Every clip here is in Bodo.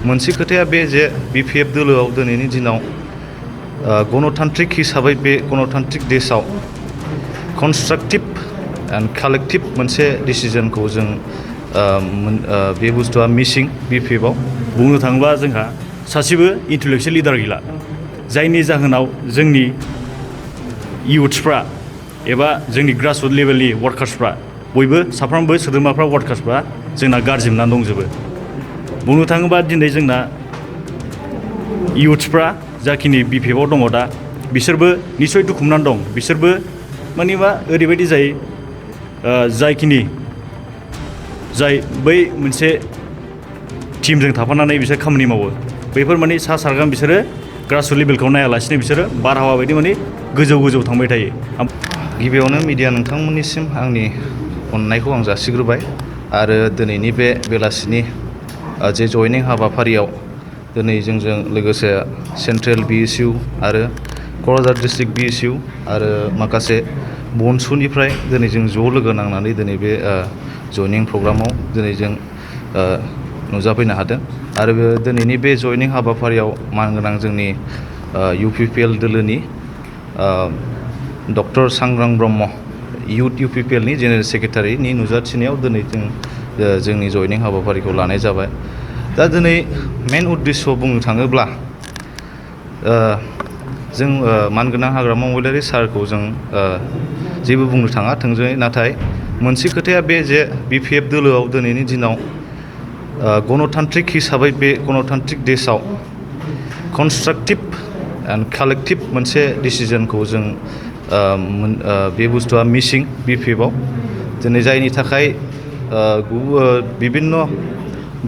मोनसे खोथाया बे जे BPF दोलोआव दिनैनि दिनाव गणतान्त्रिक हिसाबै बे गणतान्त्रिक देशआव कन्स्ट्राक्टिभ एन्ड कालेक्टिभ मोनसे डिसिजनखौ जों बे बुस्थुआ मिसिं BPF आव बुंनो थाङोब्ला जोंहा सासेबो इन्टेलेक्चुयेल लिडार गैला जायनि जाहोनाव जोंनि इयुथ्सफ्रा एबा जोंनि ग्रासरुट लेभेलनि वार्कार्सफ्रा बयबो साफ्रोमबो सोद्रोमाफ्रा वार्कार्सफ्रा जोंना गारजोबनानै दंजोबो बुंनो थाङोबा दिनै जोंना इयुथ्सफ्रा जाखिनि BPF आव दङ दा बिसोरबो निसय दुखु मोननानै दं बिसोरबो मानिबा ओरैबायदि जायो जाय बै मोनसे टीमजों थाफानानै बिसोर खामानि मावो बैफोर माने सा सारगाम बिसोरो ग्रासरुट लेभेलखौ नायालासिनो बिसोरो बारहावा बायदि माने गोजौ थांबाय थायो। गिबियावनो मिडिया नोंथांमोननिसिम आंनि अननायखौ आं जासिग्रोबाय आरो दिनैनि बे बेलासिनि जे जयनिं हाबाफारियाव दिनै जोंजों लोगोसे सेन्ट्रेल BSU आरो क'क्राझार डिस्ट्रिक्ट BSU आरो माखासे बनसुनिफ्राय दिनै जों ज' लोगो नांनानै दिनै बे जयनिं प्रग्रामाव दिनै जों नुजाफैनो हादों आरो दिनैनि बे जयनिं हाबाफारियाव मानगोनां जोंनि UPPL दोलोनि डक्टर सांग्रां ब्रह्म इउथ UPPL नि जेनेरेल सेक्रेटारिनि नुजाथिनायाव दिनै जोंनि जयनिं हाबाफारिखौ लानाय जाबाय। दा दिनै मेन उद्देश्य बुंनो थाङोब्ला जों मानगोनां हाग्रामा महिलारि सारखौ जों जेबो बुंनो थाङा थोंजोङै नाथाय मोनसे खोथाया बे जे BPF दोलोआव दिनैनि दिनाव गणतान्त्रिक हिसाबै बे गणतान्त्रिक देशआव कन्स्ट्राक्टिभ एन्ड कालेक्टिभ मोनसे डिसिजनखौ जों बे बुस्थुआ मिसिं BPF आव दिनै जायनि थाखाय बिभिन्न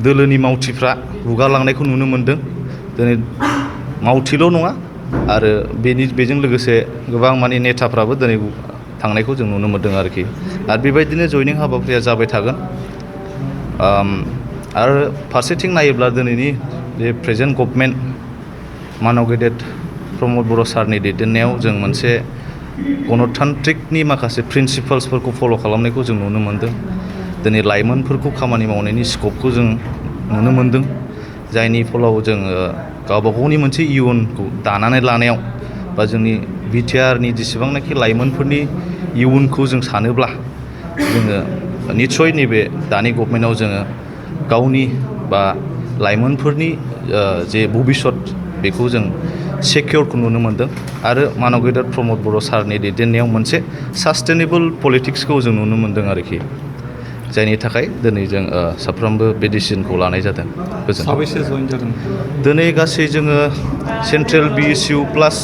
दोलोनि मावथिफ्रा गुगालांनायखौ नुनो मोनदों दिनै मावथिल' नङा आरो बेजों लोगोसे गोबां माने नेताफ्राबो दिनै थांनायखौ जों नुनो मोनदों आरोखि आरो बेबायदिनो जयनिं हाबाफारिया जाबाय थागोन आरो फारसेथिं नायोब्ला दिनैनि जे प्रेजेन्ट गभर्नमेन्ट मानव गेदेर प्रमद बर' सारनि दैदेननायाव जों मोनसे गणतान्त्रिकनि माखासे प्रिन्सिपाल्सफोरखौ फल' खालामनायखौ जों नुनो मोनदों दिनै लाइमोनफोरखौ खामानि मावनायनि स्कपखौ जों नुनो मोनदों जायनि फलाव जों गावबागावनि मोनसे इयुनखौ दानानै लानायाव बा जोंनि बिटिआरनि जेसेबांनाखि लाइमोनफोरनि इयुनखौ जों सानोब्ला जोङो निस्सय नैबे दानि गभर्नमेन्टआव जोङो गावनि बा लाइमोनफोरनि जे भबिष्यत बेखौ जों सेकिउरखौ नुनो मोनदों आरो मानव गेदेर प्रमद बर' सारनि दैदेननायाव मोनसे सास्टेनेबल पलिटिक्सखौ जों नुनो मोनदों आरोखि जायनि थाखाय दिनै जों साफ्रोमबो बे डिसिजनखौ लानाय जादों। साबैसे जइन जादों दिनै गासै जोङो सेन्ट्रेल BSU प्लास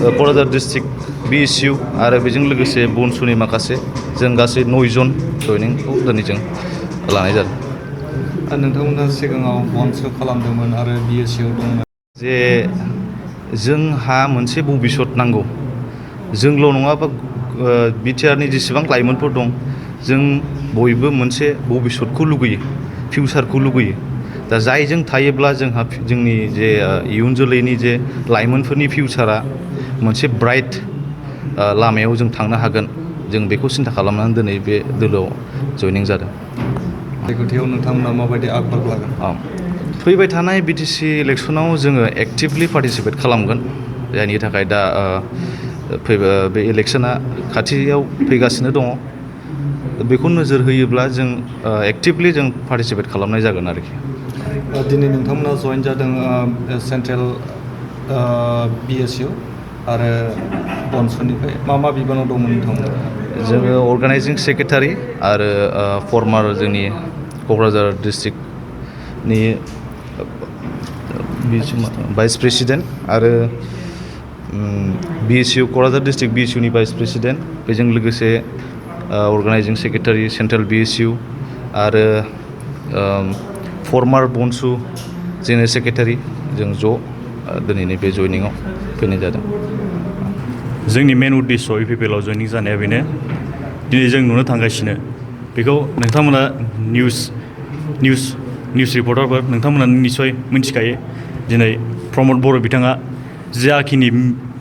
क'क्राझार डिस्ट्रिक्ट BSU आरो बेजों लोगोसे बनसुनि माखासे जों गासै 9 जन जयनिंखौ दिनै जों लानाय जादों। नोंथांमोना सिगाङाव बनसु खालामदोंमोन आरो BSU दंमोन जे जोंहा मोनसे भबिष्यत नांगौ जोंल' नङाबा बिटिआरनि जेसेबां लाइमोनफोर दं जों बयबो मोनसे भबिष्यतखौ लुगैयो फिउचारखौ लुगैयो दा जायजों थायोब्ला जोंहा जोंनि जे इयुन जोलैनि जे लाइमोनफोरनि फिउचारा मोनसे ब्राइट लामायाव जों थांनो हागोन जों बेखौ सिन्था खालामनानै दिनै बे दोलोआव जयनिं जादों। खोथायाव नोंथांमोना माबायदि आग लागोन फैबाय थानाय BTC इलेक्सनाव जोङो एक्टिभलि पार्टिसिपेट खालामगोन जायनि थाखाय दा बे इलेक्सना खाथियाव फैगासिनो दङ बेखौ नोजोर होयोब्ला जों एक्टिभलि जों पार्टिसिपेट खालामनाय जागोन आरोखि। दिनै नोंथांमोना जइन जादों सेन्ट्रेल BSU आरो बनसुनिफ्राय मा बिबानाव दंमोन नोंथांमोना? जोङो अर्गानाइजिं सेक्रेटारि आरो फर्मार जोंनि क'क्राझार डिस्ट्रिक्टनि भाइस प्रेसिडेन्ट आरो BSU क'क्राझार डिस्ट्रिक्ट BSU नि भाइस प्रेसिडेन्ट बेजों लोगोसे अर्गानाइजिं सेक्रेटारि सेन्ट्रेल BSU आरो फर्मार बनसु जेनेरेल सेक्रेटारि जों ज' दिनैनि बे जयनिंआव फैनाय जादों। जोंनि मेन उद्देश्य UPPL आव जयनिं जानाया बेनो दिनै जों नुनो थांगासिनो बेखौ नोंथांमोना निउस रिपर्टारफोर नोंथांमोना निस्सय मिथिखायो दिनै प्रमद बर' बिथाङा जाखिनि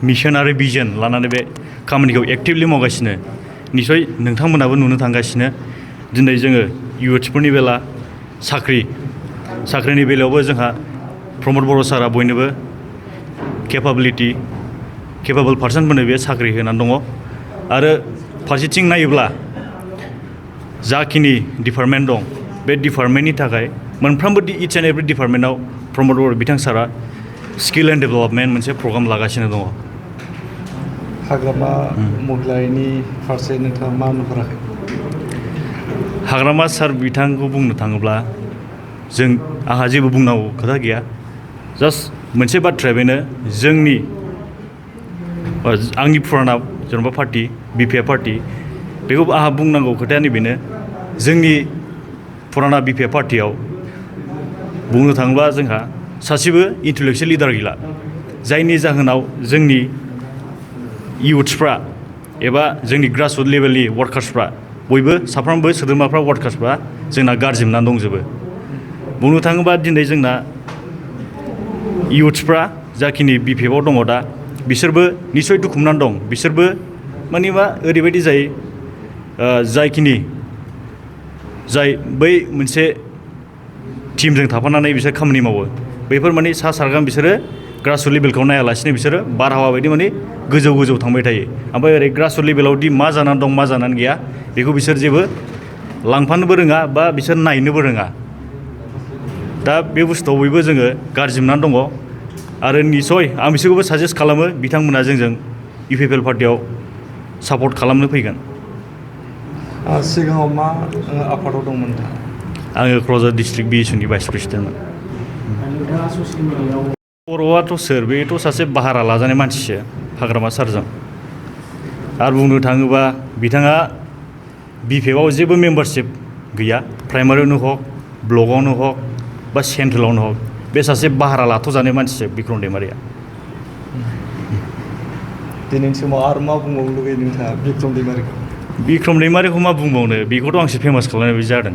मिशन आरो भिजन लानानै बे खामानिखौ एक्टिभलि मावगासिनो निस्सय नोंथांमोनाबो नुनो थांगासिनो दिनै जोङो इयुथ्सफोरनि बेला साख्रि साख्रिनि बेलायावबो जोंहा प्रमद बर' सारा बयनोबो केपाबल पार्सनफोरनो बे साख्रि होनानै दङ आरो फारसेथिं नायोब्ला जाखिनि डिपार्टमेन्ट दं बे डिपार्टमेन्टनि थाखाय मोनफ्रोमबो इच एन्ड एभ्रि डिपार्टमेन्टआव प्रमद बर' बिथां सारा स्किल एन्ड डेभेलपमेन्ट मोनसे प्रग्राम लागासिनो दङ। हाग्रामा महिलानि फारसे नोंथाङा मा नुहुराखै? हाग्रामा सार बिथांखौ बुंनो थाङोब्ला आंहा जेबो बुंनांगौ खोथा गैया। जास्ट मोनसे बाथ्राया बेनो आंनि फुराना जेनेबा पार्टि BPI पार्टि बेखौ आंहा बुंनांगौ खोथायानो बेनो जोंनि फुराना BPI पार्टियाव बुंनो थाङोब्ला जोंहा सासेबो इन्टेलेक्सुयेल लिडार गैला जायनि जाहोनाव जोंनि इयुथ्सफ्रा एबा जोंनि ग्रासरुट लेभेलनि वार्कार्सफ्रा बयबो साफ्रोमबो सोद्रोमाफ्रा वार्कार्सफ्रा जोंना गारजोबनानै दंजोबो। बुंनो थाङोबा दिनै जोंना इयुथ्सफ्रा जाखिनि BPI दङ दा बिसोरबो निसय दुखु मोननानै दं। बिसोरबो मानिबा ओरैबायदि जाय बै मोनसे टिमजों थाफानानै बिसोर खामानि मावो बैफोर माने सा सारगाम बिसोरो ग्रासरुट लेभेलखौ नायालासिनो बिसोरो बारहावा बायदि माने गोजौ थांबाय थायो। ओमफ्राय ओरै ग्रासरुट लेभेलावदि मा जानानै दं मा जानानै गैया बेखौ बिसोर जेबो लांफानोबो रोङा बा बिसोर नायनोबो रोङा। दा बे बुस्थुआव बयबो जोङो गाज्रि मोननानै दङ आरो निसय आं बिसोरखौबो साजेस्ट खालामो बिथांमोना जोंजों UPPL पार्टियाव सापर्ट खालामनो फैगोन। सिगाङाव मा आफादाव दंमोन नोंथाङा? आङो क'क्राझार डिस्ट्रिक्ट BSUनि भाइस प्रेसिडेन्टमोन। बर'आथ' सोर बेथ' सासे भारा लाजानाय मानसिसो हाग्रामा सारजों आरो बुंनो थाङोबा बिथाङा BPI जेबो मेम्बारशिप गैया प्राइमारियावनो हक ब्लकआवनो हक बा सेन्ट्रेलावनो हक बे सासे भारा लाथ'जानाय मानसिसो बिक्रम दैमारिया। दिनैनि समाव आरो मा बुंबावनो लुगैयो नोंथाङा बिक्रम दैमारिखौ मा बुंबावनो बेखौथ' आंसो फेमास खालामनाय बायदि जादों।